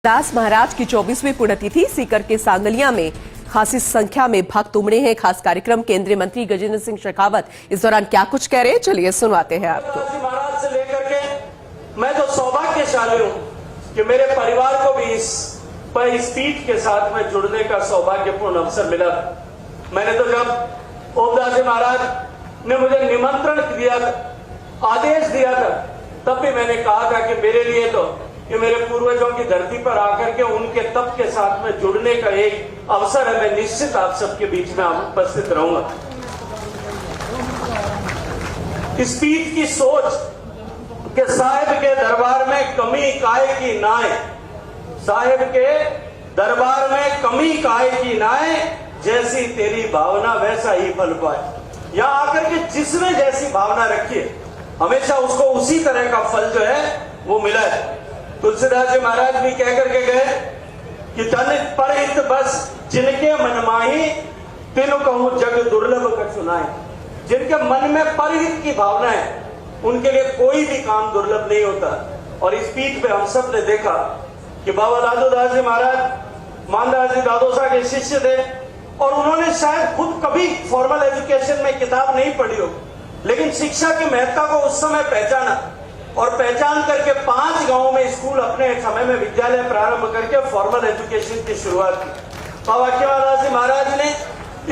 दास महाराज की 24वीं पुण्यतिथि सीकर के सांगलिया में खासी संख्या में भक्त उमड़े हैं। खास कार्यक्रम केंद्रीय मंत्री गजेंद्र सिंह शेखावत इस दौरान क्या कुछ कह रहे हैं, चलिए सुनवाते हैं आपको। महाराज से लेकर के मैं तो सौभाग्यशाली हूँ कि मेरे परिवार को भी इस पीठ के साथ में जुड़ने का सौभाग्यपूर्ण अवसर मिला। मैंने तो जब ओमदास जी महाराज ने मुझे निमंत्रण दिया था, आदेश दिया था, तब भी मैंने कहा था कि मेरे लिए तो ये मेरे पूर्वजों की धरती पर आकर के उनके तप के साथ में जुड़ने का एक अवसर है। मैं निश्चित आप सबके बीच में उपस्थित रहूंगा। इस पीठ की सोच कि साहिब के दरबार में कमी काय की नाय, साहिब के दरबार में कमी काय की नाय, जैसी तेरी भावना वैसा ही फल पाए। यहां आकर के जिसने जैसी भावना रखी है हमेशा उसको उसी तरह का फल जो है वो मिला है। तुलसीदास जी महाराज भी कह करके गए कि तन परहित बस जिनके मन माही तिन कहूं जग दुर्लभ कर सुनाए। जिनके मन में परहित की भावना है उनके लिए कोई भी काम दुर्लभ नहीं होता। और इस पीठ पे हम सब ने देखा कि बाबा दादोदास जी महाराज मानदास जी दादोसा के शिष्य थे और उन्होंने शायद खुद कभी फॉर्मल एजुकेशन में किताब नहीं पढ़ी हो, लेकिन शिक्षा की महत्ता को उस समय पहचाना और पहचान करके 5 गांवों में स्कूल अपने समय में विद्यालय प्रारंभ करके फॉर्मल एजुकेशन की शुरुआत की। बाबा केवलदास जी महाराज ने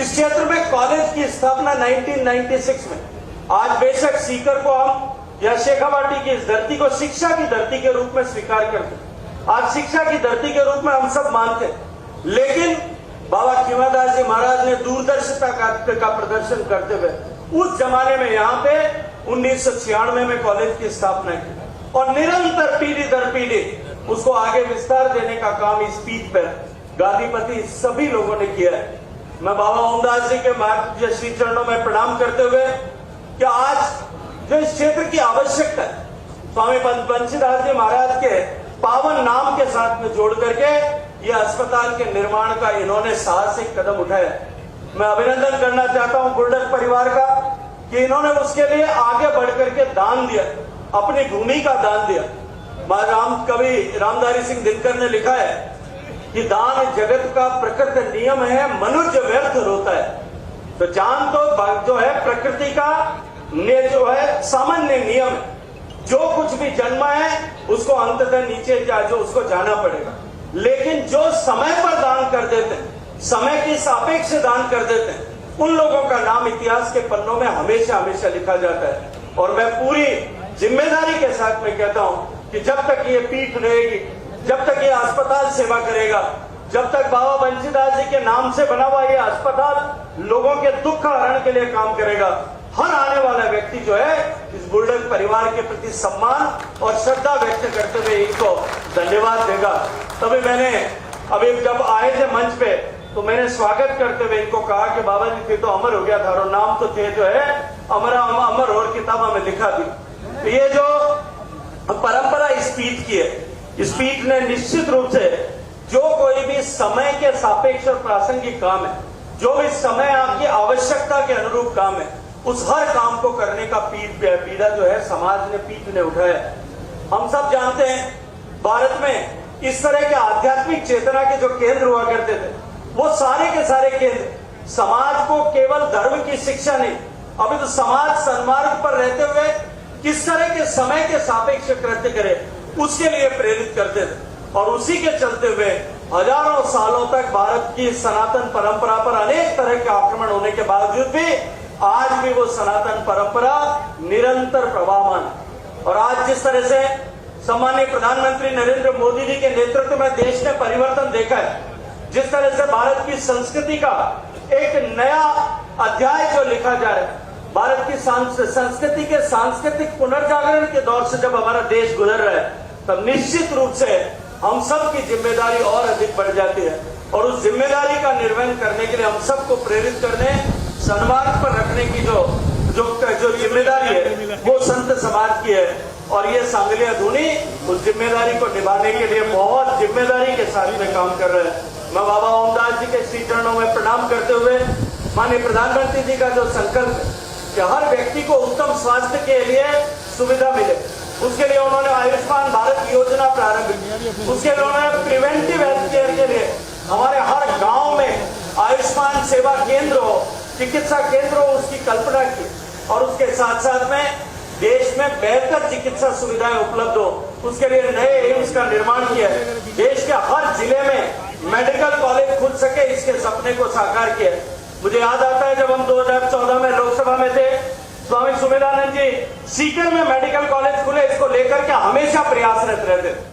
इस क्षेत्र में कॉलेज की स्थापना 1996 में। आज बेशक सीकर को हम या शेखावाटी की इस धरती को शिक्षा की धरती के रूप में स्वीकार करते, आज शिक्षा की धरती के रूप में हम सब मानते, लेकिन बाबा केवलदास जी महाराज ने दूरदर्शिता का प्रदर्शन करते हुए उस जमाने में यहाँ पे 1996 में कॉलेज की स्थापना की और निरंतर पीढ़ी दर पीढ़ी उसको आगे विस्तार देने का काम इस पीठ पर गादीपति सभी लोगों ने किया है। मैं बाबा ओमदास जी के श्री चरणों में प्रणाम करते हुए कि आज जो इस क्षेत्र की आवश्यकता है स्वामी बंशीदास जी महाराज के पावन नाम के साथ में जोड़ करके यह अस्पताल के निर्माण का इन्होंने साहसिक कदम उठाया। मैं अभिनंदन करना चाहता हूं गुर्डक परिवार का कि इन्होंने उसके लिए आगे बढ़ करके दान दिया, अपनी भूमि का दान दिया। कवि रामधारी सिंह दिनकर ने लिखा है कि दान जगत का प्रकृत नियम है, मनुष्य व्यर्थ रोता है। तो जान तो जो है प्रकृति का जो है सामान्य नियम है, जो कुछ भी जन्मा है उसको अंततः नीचे जो उसको जाना पड़ेगा, लेकिन जो समय पर दान कर देते हैं, समय की सापेक्ष दान कर देते हैं, उन लोगों का नाम इतिहास के पन्नों में हमेशा हमेशा लिखा जाता है। और मैं पूरी जिम्मेदारी के साथ में कहता हूं कि जब तक ये पीठ रहेगी, जब तक ये अस्पताल सेवा करेगा, जब तक बाबा बंशीदास जी के नाम से बना हुआ ये अस्पताल लोगों के दुख हरण के लिए काम करेगा, हर आने वाला व्यक्ति जो है इस बुल्डन परिवार के प्रति सम्मान और श्रद्धा व्यक्त करते हुए इनको धन्यवाद देगा। तभी मैंने अभी जब आए थे मंच पे तो मैंने स्वागत करते हुए इनको कहा कि बाबा जी थे तो अमर हो गया था और नाम तो थे जो है अमर और किताबों में लिखा थी। तो ये जो परंपरा इस पीठ की है, इस पीठ ने निश्चित रूप से जो कोई भी समय के सापेक्ष और प्रासंगिक काम है, जो भी समय आपकी आवश्यकता के अनुरूप काम है, उस हर काम को करने का पीड़ा जो है समाज ने पीठ ने उठाया। हम सब जानते हैं भारत में इस तरह के आध्यात्मिक चेतना के जो केंद्र हुआ करते थे वो सारे के सारे केंद्र समाज को केवल धर्म की शिक्षा नहीं, अभी तो समाज सन्मार्ग पर रहते हुए किस तरह के समय के सापेक्ष कृत्य करे उसके लिए प्रेरित करते थे। और उसी के चलते हुए हजारों सालों तक भारत की सनातन परंपरा पर अनेक तरह के आक्रमण होने के बावजूद भी आज भी वो सनातन परंपरा निरंतर प्रवाहमान। और आज जिस तरह से सम्माननीय प्रधानमंत्री नरेंद्र मोदी जी के नेतृत्व में देश ने परिवर्तन देखा है, जिस तरह से भारत की संस्कृति का एक नया अध्याय जो लिखा जा रहा है, भारत की संस्कृति के सांस्कृतिक पुनर्जागरण के दौर से जब हमारा देश गुजर रहा है, तब निश्चित रूप से हम सब की जिम्मेदारी और अधिक बढ़ जाती है। और उस जिम्मेदारी का निर्वहन करने के लिए हम सबको प्रेरित करने, सन्मार्ग पर रखने की जो जिम्मेदारी है वो संत समाज की है। और ये सांगलिया धुनी उस जिम्मेदारी को निभाने के लिए बहुत जिम्मेदारी के साथ में काम कर रहे हैं। मैं बाबा ओमदास जी के श्री चरणों में प्रणाम करते हुए माननीय प्रधानमंत्री जी का जो संकल्प है कि हर व्यक्ति को उत्तम स्वास्थ्य के लिए सुविधा मिले, उसके लिए उन्होंने आयुष्मान भारत योजना प्रारंभ की। उसके लिए उन्होंने प्रिवेंटिव हेल्थ केयर के लिए हमारे हर गांव में आयुष्मान सेवा केंद्र हो, चिकित्सा केंद्र हो, उसकी कल्पना की। और उसके साथ साथ में देश में बेहतर चिकित्सा सुविधाएं उपलब्ध हो, उसके लिए नए एम्स का निर्माण किया है। देश के हर जिले में मेडिकल कॉलेज खुल सके, इसके सपने को साकार किया। मुझे याद आता है जब हम 2014 में लोकसभा में थे, स्वामी सुमेधानंद जी सीकर में मेडिकल कॉलेज खुले, इसको लेकर के हमेशा प्रयासरत रहते थे।